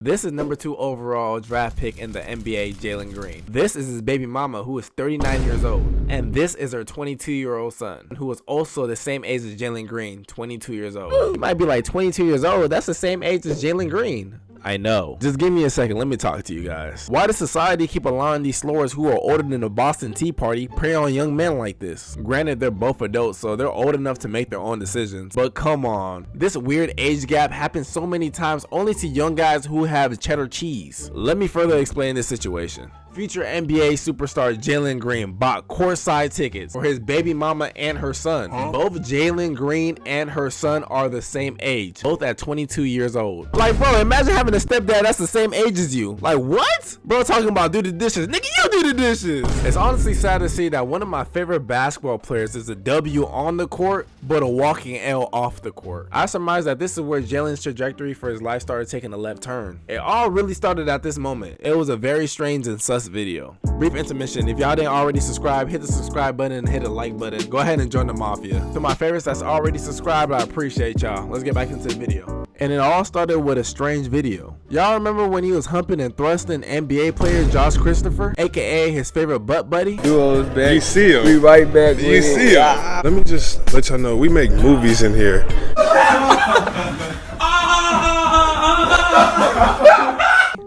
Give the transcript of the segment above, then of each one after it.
This is number 2 overall draft pick in the NBA, Jalen Green. This is his baby mama, who is 39 years old. And this is her 22-year-old son, who is also the same age as Jalen Green, 22 years old. You might be like, 22 years old? That's the same age as Jalen Green. I know. Just give me a second. Let me talk to you guys. Why does society keep allowing these slores who are older than the Boston Tea Party prey on young men like this? Granted, they're both adults, so they're old enough to make their own decisions. But come on. This weird age gap happens so many times only to young guys who have cheddar cheese. Let me further explain this situation. Future NBA superstar Jalen Green bought courtside tickets for his baby mama and her son. Both Jalen Green and her son are the same age, both at 22 years old. Like, bro, imagine having a stepdad that's the same age as you. Like, what? Bro, talking about do the dishes. Nigga, you do the dishes. It's honestly sad to see that one of my favorite basketball players is a W on the court, but a walking L off the court. I surmise that this is where Jalen's trajectory for his life started taking a left turn. It all really started at this moment. It was a very strange and sus video. Brief intermission. If y'all didn't already subscribe, hit the subscribe button and hit the like button. Go ahead and join the mafia. To my favorites that's already subscribed, I appreciate y'all. Let's get back into the video. And it all started with a strange video. Y'all remember when he was humping and thrusting NBA player Josh Christopher, aka his favorite butt buddy? Duo's back. You see him. We right back. You see him. Let me just let y'all know we make movies in here.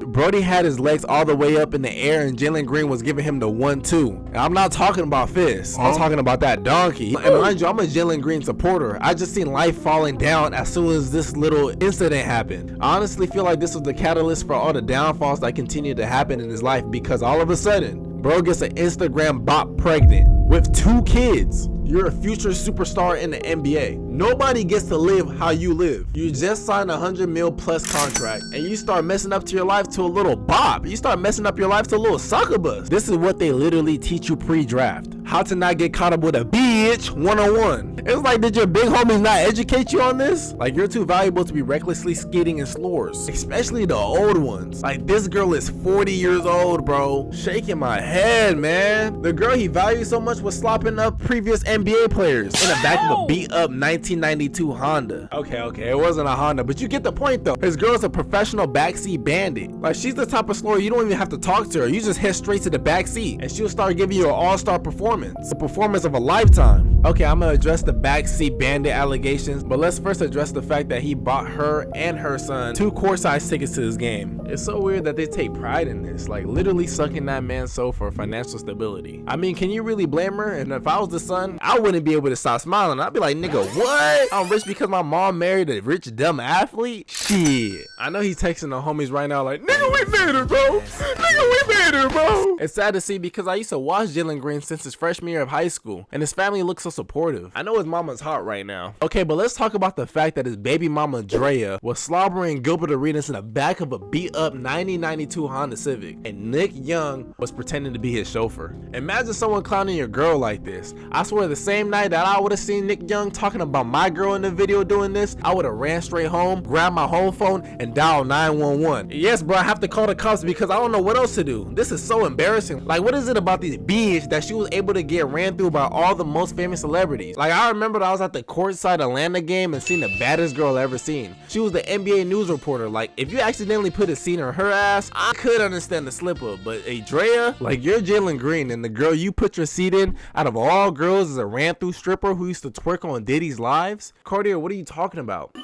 Brody had his legs all the way up in the air and Jalen Green was giving him the 1-2. And I'm not talking about fists. I'm talking about that donkey. And mind you, I'm a Jalen Green supporter. I just seen life falling down as soon as this little incident happened. I honestly feel like this was the catalyst for all the downfalls that continue to happen in his life, because all of a sudden, bro gets an Instagram bot pregnant with 2 kids. You're a future superstar in the NBA. Nobody gets to live how you live. You just signed a $100 million plus contract and you start messing up to your life to a little bop. You start messing up your life to a little sucker bus. This is what they literally teach you pre-draft. How to not get caught up with a bitch 101. It's like, did your big homies not educate you on this? Like, you're too valuable to be recklessly skidding in slores, especially the old ones. Like, this girl is 40 years old, bro. Shaking my head, man. The girl he valued so much was slopping up previous NBA players in the back of a beat up 1992 Honda. Okay, it wasn't a Honda, but you get the point though. His girl's a professional backseat bandit. Like, she's the type of slore you don't even have to talk to her. You just head straight to the backseat and she'll start giving you an all-star performance. The performance of a lifetime. Okay, I'm gonna address the backseat bandit allegations, but let's first address the fact that he bought her and her son 2 courtside tickets to his game. It's so weird that they take pride in this, like literally sucking that man's soul for financial stability. I mean, can you really blame her? And if I was the son, I wouldn't be able to stop smiling. I'd be like, nigga, what? I'm rich because my mom married a rich dumb athlete? Shit. I know he's texting the homies right now like, nigga, we made her, bro. Nigga, we made her, bro. It's sad to see because I used to watch Jalen Green since his freshman year of high school, and his family looks so supportive. I know his mama's hot right now. Okay, but let's talk about the fact that his baby mama Drea was slobbering Gilbert Arenas in the back of a beat up 1992 Honda Civic, and Nick Young was pretending to be his chauffeur. Imagine someone clowning your girl like this. I swear the same night that I would have seen Nick Young talking about my girl in the video doing this, I would have ran straight home, grabbed my home phone, and dialed 911. Yes, bro, I have to call the cops because I don't know what else to do. This is so embarrassing. Like, what is it about these bitch that she was able to get ran through by all the most famous celebrities? Like, I remember that I was at the courtside Atlanta game and seen the baddest girl I ever seen. She was the NBA news reporter. Like, if you accidentally put a scene on her ass, I could understand the slip up, but Drea, like, you're Jalen Green, and the girl you put your seat in out of all girls is a ran through stripper who used to twerk on Diddy's lives? Cartier, what are you talking about?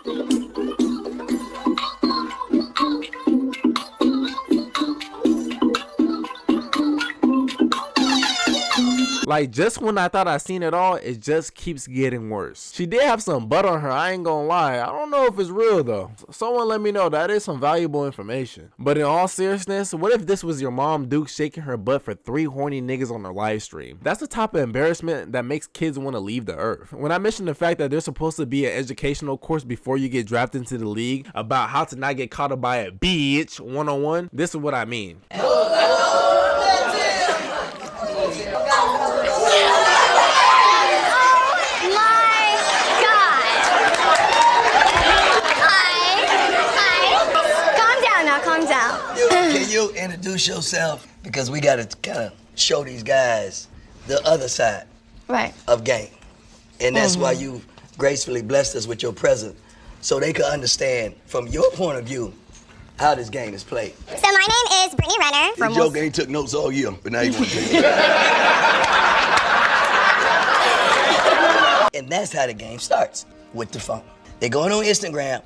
Like, just when I thought I seen it all, it just keeps getting worse. She did have some butt on her, I ain't gonna lie. I don't know if it's real though. Someone let me know. That is some valuable information. But in all seriousness, what if this was your mom Duke shaking her butt for 3 horny niggas on her live stream? That's the type of embarrassment that makes kids want to leave the earth. When I mentioned the fact that there's supposed to be an educational course before you get drafted into the league about how to not get caught up by a bitch 101, this is what I mean. Can you introduce yourself? Because we got to kind of show these guys the other side of game. And that's why you gracefully blessed us with your presence, so they could understand from your point of view how this game is played. So my name is Brittany Renner. This joke ain't took notes all year, but now you want to take it. And that's how the game starts, with the phone. They're going on Instagram,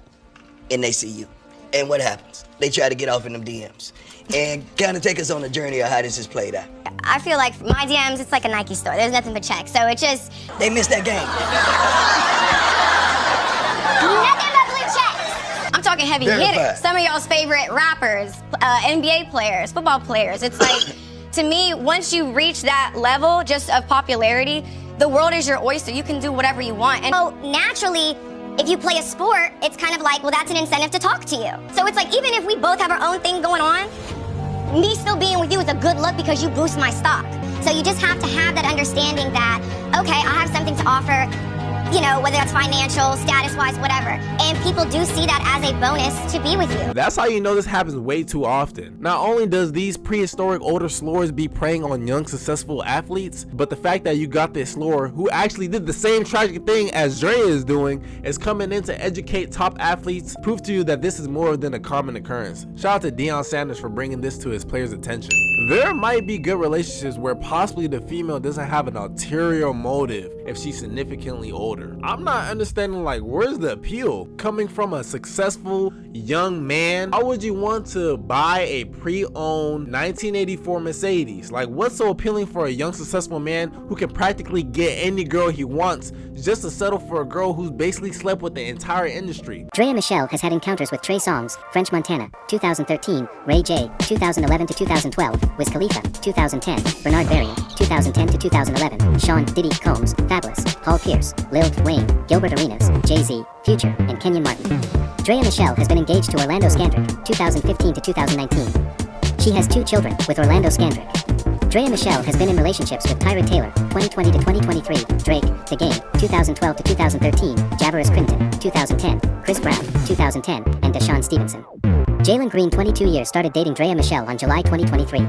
and they see you. And what happens? They try to get off in them DMs. And kind of take us on a journey of how this is played out. I feel like my DMs, it's like a Nike store. There's nothing but checks. So it just... They missed that game. Nothing but blue checks. I'm talking heavy hitters. Some of y'all's favorite rappers, NBA players, football players. It's like, to me, once you reach that level just of popularity, the world is your oyster. You can do whatever you want. And so naturally, if you play a sport, it's kind of like, well, that's an incentive to talk to you. So it's like, even if we both have our own thing going on, me still being with you is a good look because you boost my stock. So you just have to have that understanding that, okay, I have something to offer, you know, whether that's financial, status-wise, whatever. And people do see that as a bonus to be with you. That's how you know this happens way too often. Not only does these prehistoric older slurs be preying on young successful athletes, but the fact that you got this slur who actually did the same tragic thing as Drea is doing is coming in to educate top athletes, prove to you that this is more than a common occurrence. Shout out to Deion Sanders for bringing this to his players' attention. There might be good relationships where possibly the female doesn't have an ulterior motive if she's significantly older. I'm not understanding, like, where's the appeal? Coming from a successful young man, how would you want to buy a pre-owned 1984 Mercedes? Like, what's so appealing for a young successful man who can practically get any girl he wants just to settle for a girl who's basically slept with the entire industry? Drea Michelle has had encounters with Trey Songz, French Montana, 2013, Ray J, 2011 to 2012, Wiz Khalifa, 2010, Bernard Berrian, 2010 to 2011, Sean Diddy Combs, Fabulous, Paul Pierce, Lil Wayne, Gilbert Arenas, Jay-Z, Future, and Kenyon Martin. Drea Michelle has been engaged to Orlando Scandrick, 2015 to 2019. She has 2 children with Orlando Scandrick. Drea Michelle has been in relationships with Tyra Taylor, 2020 to 2023, Drake, The Game, 2012 to 2013, Javaris Crimson, 2010, Chris Brown, 2010, and Deshaun Stevenson. Jalen Green, 22 years, started dating Drea Michelle on July 2023.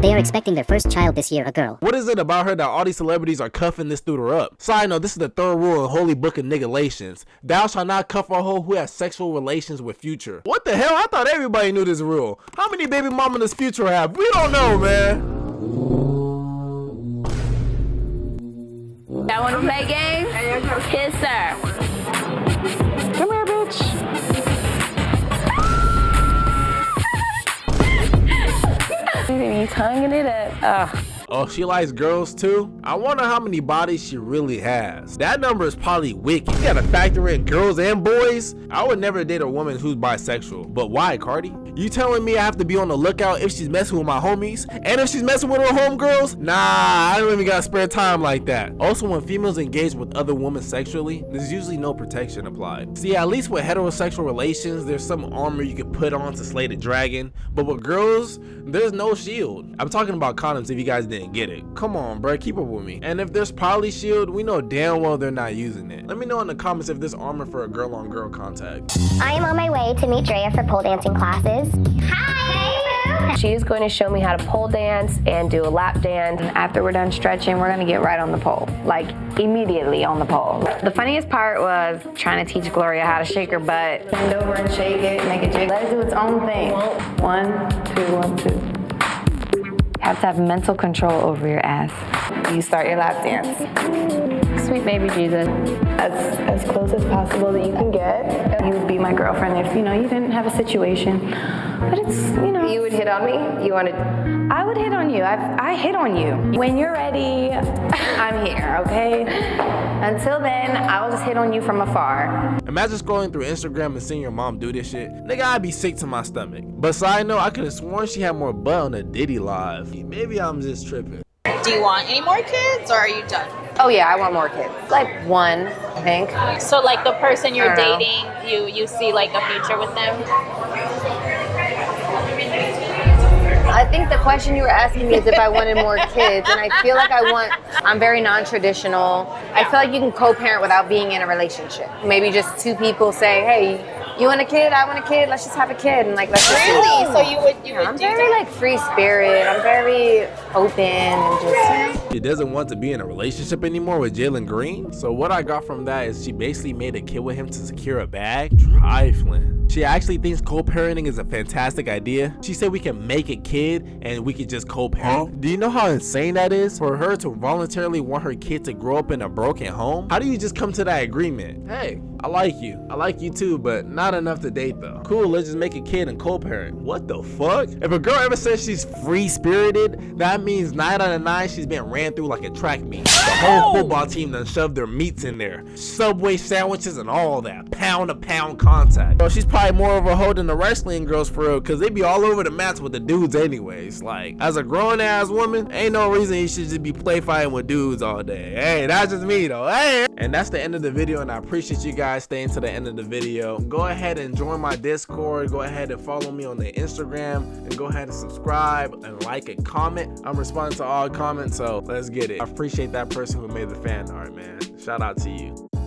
They are expecting their first child this year, a girl. What is it about her that all these celebrities are cuffing this dude up? Side note, this is the 3rd rule in Holy Book of Nigga-lations. Thou shalt not cuff a hoe who has sexual relations with Future. What the hell? I thought everybody knew this rule. How many baby mamas does Future have? We don't know, man. I want to play games? Yes, sir. Come here, bitch. You tonguing it up. Oh, she likes girls too? I wonder how many bodies she really has. That number is probably wicked. You gotta factor in girls and boys. I would never date a woman who's bisexual. But why, Cardi? You telling me I have to be on the lookout if she's messing with my homies? And if she's messing with her homegirls? Nah, I don't even got spare time like that. Also, when females engage with other women sexually, there's usually no protection applied. See, at least with heterosexual relations, there's some armor you can put on to slay the dragon. But with girls, there's no shield. I'm talking about condoms if you guys didn't get it. Come on, bro, keep up with me. And if there's poly shield, we know damn well they're not using it. Let me know in the comments if there's armor for a girl-on-girl contact. I am on my way to meet Drea for pole dancing classes. Hi! She is going to show me how to pole dance and do a lap dance. And after we're done stretching, we're going to get right on the pole. Like, immediately on the pole. The funniest part was trying to teach Gloria how to shake her butt. Bend over and shake it, make it jiggle. Let it do its own thing. 1, 2, 1, 2. You have to have mental control over your ass. You start your lap dance. Sweet baby Jesus. As close as possible that you can get. You would be my girlfriend if, you didn't have a situation. But it's, You would hit on me? You wanted... I would hit on you. I hit on you. When you're ready, I'm here, okay? Until then, I will just hit on you from afar. Imagine scrolling through Instagram and seeing your mom do this shit. Nigga, I'd be sick to my stomach. But side note, I could have sworn she had more butt on the Diddy live. Maybe I'm just tripping. Do you want any more kids or are you done? Oh yeah, I want more kids. Like 1, I think. So like the person you're dating, you see like a future with them? I think the question you were asking me is if I wanted more kids, and I feel like I'm very non-traditional. I feel like you can co-parent without being in a relationship. Maybe just 2 people say, hey, You want a kid? I want a kid. Let's just have a kid and like let's just Really? So you would I'm do very that? like free spirit. I'm very open and just She doesn't want to be in a relationship anymore with Jalen Green. So what I got from that is she basically made a kid with him to secure a bag. Trifling. She actually thinks co-parenting is a fantastic idea. She said we can make a kid and we could just co-parent. Do you know how insane that is? For her to voluntarily want her kid to grow up in a broken home? How do you just come to that agreement? Hey, I like you. I like you too, but not enough to date though. Cool, let's just make a kid and co-parent. What the fuck? If a girl ever says she's free-spirited, that means 9 out of 9 she's been ran through like a track meet. The whole football team done shoved their meats in there. Subway sandwiches and all that. Pound to pound contact. Bro, she's probably more of a hoe than the wrestling girls for real, cause they be all over the mats with the dudes anyways. Like, as a grown ass woman, ain't no reason you should just be play fighting with dudes all day. Hey, that's just me though. Hey. And that's the end of the video, and I appreciate you guys staying to the end of the video. Go ahead and join my Discord. Go ahead and follow me on the Instagram, and go ahead and subscribe and like and comment. I'm responding to all comments, so let's get it. I appreciate that person who made the fan art, man. Shout out to you.